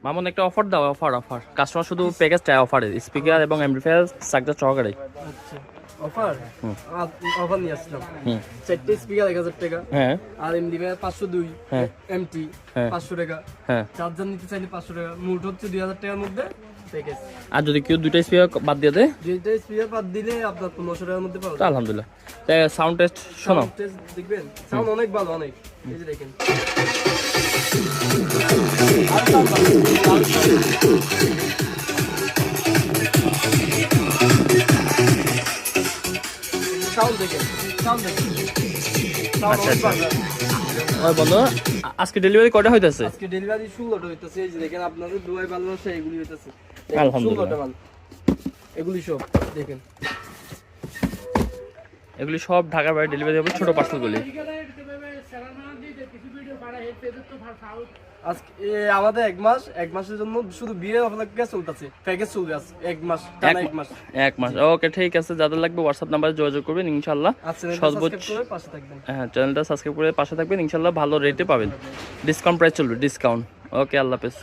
মামুন একটা অফার দাও, offer customer শুধু প্যাকেজ চায়, অফারে স্পিকার এবং অ্যাম্পলিফায়ার চার্জার সহকারে। আচ্ছা অফার অফার নিয়ে আসলাম। হুম 4টে স্পিকার 1000 টাকা, হ্যাঁ আর এমডি 502, হ্যাঁ এমটি হ্যাঁ 500 টাকা, হ্যাঁ। চার্জার নিতে চাইলে 500 টাকা, মোট হচ্ছে 2000 টাকার মধ্যে প্যাকেজ। আর যদি কেউ দুইটা স্পিকার বাদ দিয়ে দেয় দুইটা স্পিকার বাদ দিলে আপনার 1500 টাকার মধ্যে পাওয়া তো যাবে। আলহামদুলিল্লাহ। সাউন্ড টেস্ট শোনো। সাউন্ড টেস্ট দেখবেন, সাউন্ড অনেক ভালো, অনেক। এই যে দেখেন সাউন্ড দেখেন, সাউন্ড দেখেন, সাউন্ড আচ্ছা, অনেক আচ্ছা। ভালো। ওই বন্ধু আজকে ডেলিভারি কয়টা হইতাছে? আজকে ডেলিভারি 16টা হইতাছে। এই যে দেখেন আপনাদের দুয়াই ভালোবাসা এগুলি হইতাছে। আলহামদুলিল্লাহ। 16টা মাল এগুলি সব দেখেন। এগুলি সব ঢাকার বাইরে ডেলিভারি হবে, ছোট পার্সেলগুলি। আজকে আমাদের এক মাসের জন্য শুধু বিয়ে অপেক্ষা চলতেছে, প্যাকেজ চলবে আজ 1 মাস, টানা 1 মাস। 1 মাস, ওকে ঠিক আছে। যাদের লাগবে হোয়াটসঅ্যাপ নাম্বারে যোগাযোগ করবেন ইনশাআল্লাহ। আচ্ছা সর্বোচ্চ সাবস্ক্রাইব করে পাশে থাকবেন। হ্যাঁ, চ্যানেলটা সাবস্ক্রাইব করে পাশে থাকবেন ইনশাআল্লাহ, ভালো রেটে পাবেন, ডিসকাউন্ট প্রাইস চলবে, ডিসকাউন্ট। ওকে, আল্লাহ হাফেজ।